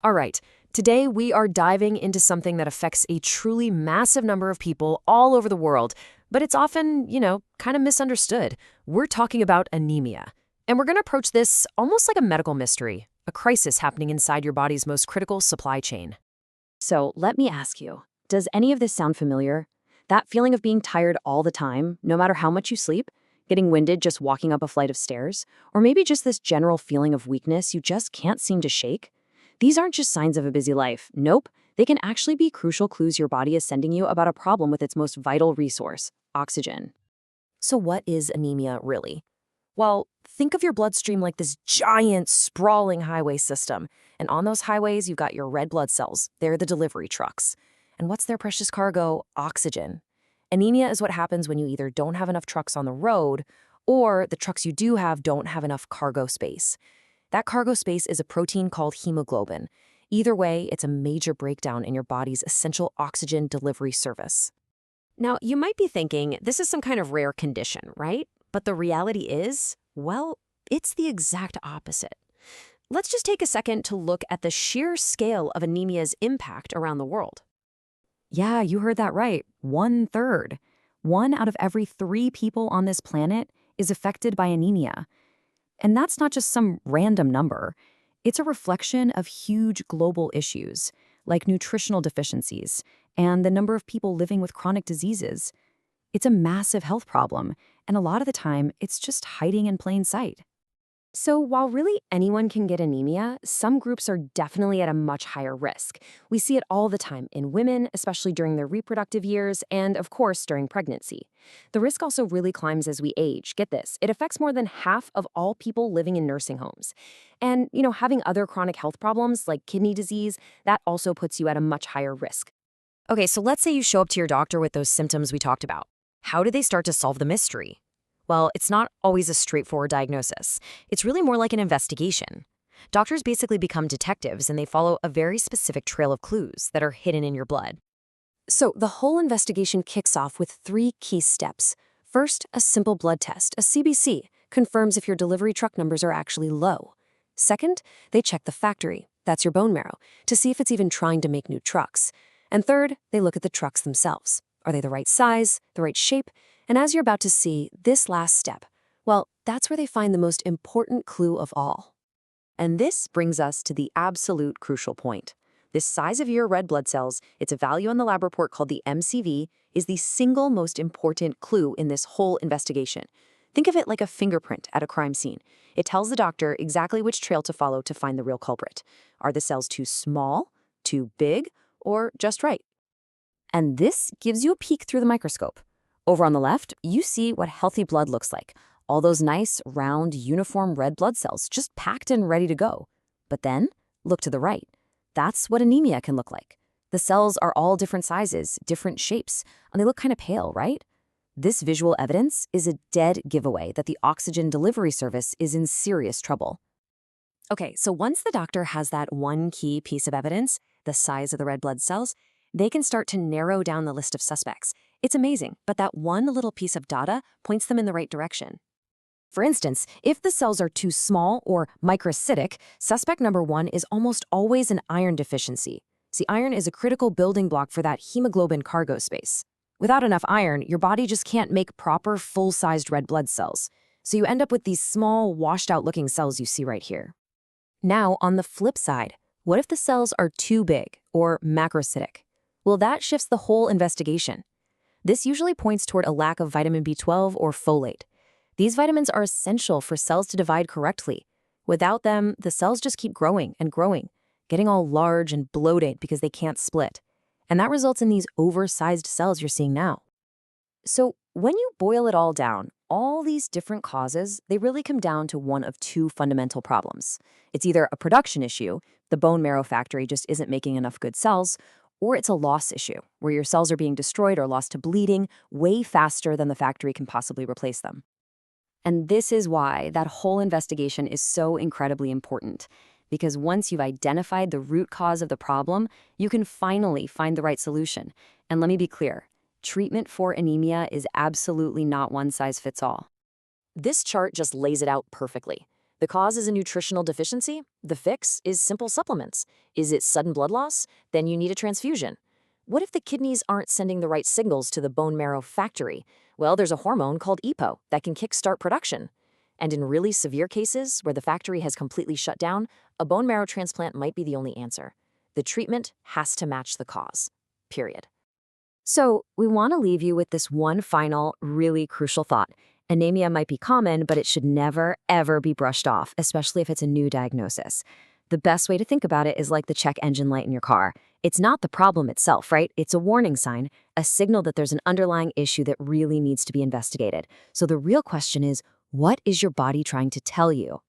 All right, today we are diving into something that affects a truly massive number of people all over the world, but it's often, kind of misunderstood. We're talking about anemia. And we're going to approach this almost like a medical mystery, a crisis happening inside your body's most critical supply chain. So let me ask you, does any of this sound familiar? That feeling of being tired all the time, no matter how much you sleep? Getting winded just walking up a flight of stairs? Or maybe just this general feeling of weakness you just can't seem to shake? These aren't just signs of a busy life. Nope, they can actually be crucial clues your body is sending you about a problem with its most vital resource, oxygen. So, what is anemia really? Well, think of your bloodstream like this giant, sprawling highway system. And on those highways, you've got your red blood cells. They're the delivery trucks. And what's their precious cargo? Oxygen. Anemia is what happens when you either don't have enough trucks on the road or the trucks you do have don't have enough cargo space. That cargo space is a protein called hemoglobin. Either way, it's a major breakdown in your body's essential oxygen delivery service. Now, you might be thinking this is some kind of rare condition, right? But the reality is, well, it's the exact opposite. Let's just take a second to look at the sheer scale of anemia's impact around the world. Yeah, you heard that right. 1/3. 1 out of every 3 people on this planet is affected by anemia. And that's not just some random number. It's a reflection of huge global issues, like nutritional deficiencies and the number of people living with chronic diseases. It's a massive health problem, and a lot of the time, it's just hiding in plain sight. So, while really anyone can get anemia, some groups are definitely at a much higher risk. We see it all the time in women, especially during their reproductive years, and of course, during pregnancy. The risk also really climbs as we age. Get this, it affects more than half of all people living in nursing homes. And, having other chronic health problems like kidney disease, that also puts you at a much higher risk. Okay, so let's say you show up to your doctor with those symptoms we talked about. How do they start to solve the mystery? Well, it's not always a straightforward diagnosis. It's really more like an investigation. Doctors basically become detectives and they follow a very specific trail of clues that are hidden in your blood. So the whole investigation kicks off with 3 key steps. First, a simple blood test, a CBC, confirms if your delivery truck numbers are actually low. Second, they check the factory, that's your bone marrow, to see if it's even trying to make new trucks. And third, they look at the trucks themselves. Are they the right size, the right shape? And as you're about to see, this last step, well, that's where they find the most important clue of all. And this brings us to the absolute crucial point. This size of your red blood cells, it's a value on the lab report called the MCV, is the single most important clue in this whole investigation. Think of it like a fingerprint at a crime scene. It tells the doctor exactly which trail to follow to find the real culprit. Are the cells too small, too big, or just right? And this gives you a peek through the microscope. Over on the left, you see what healthy blood looks like. All those nice, round, uniform red blood cells just packed and ready to go. But then, look to the right. That's what anemia can look like. The cells are all different sizes, different shapes, and they look kind of pale, right? This visual evidence is a dead giveaway that the oxygen delivery service is in serious trouble. Okay, so once the doctor has that one key piece of evidence, the size of the red blood cells, they can start to narrow down the list of suspects. It's amazing, but that one little piece of data points them in the right direction. For instance, if the cells are too small or microcytic, suspect number 1 is almost always an iron deficiency. See, iron is a critical building block for that hemoglobin cargo space. Without enough iron, your body just can't make proper, full-sized red blood cells. So you end up with these small, washed-out-looking cells you see right here. Now, on the flip side, what if the cells are too big or macrocytic? Well, that shifts the whole investigation. This usually points toward a lack of vitamin B12 or folate. These vitamins are essential for cells to divide correctly. Without them, the cells just keep growing and growing, getting all large and bloated because they can't split. And that results in these oversized cells you're seeing now. So when you boil it all down, all these different causes, they really come down to one of 2 fundamental problems. It's either a production issue, the bone marrow factory just isn't making enough good cells, or it's a loss issue, where your cells are being destroyed or lost to bleeding way faster than the factory can possibly replace them. And this is why that whole investigation is so incredibly important. Because once you've identified the root cause of the problem, you can finally find the right solution. And let me be clear, treatment for anemia is absolutely not one size fits all. This chart just lays it out perfectly. The cause is a nutritional deficiency. The fix is simple supplements. Is it sudden blood loss? Then you need a transfusion. What if the kidneys aren't sending the right signals to the bone marrow factory? Well, there's a hormone called EPO that can kickstart production. And in really severe cases where the factory has completely shut down, a bone marrow transplant might be the only answer. The treatment has to match the cause. Period. So, we want to leave you with this one final, really crucial thought. Anemia might be common, but it should never, ever be brushed off, especially if it's a new diagnosis. The best way to think about it is like the check engine light in your car. It's not the problem itself, right? It's a warning sign, a signal that there's an underlying issue that really needs to be investigated. So the real question is, what is your body trying to tell you?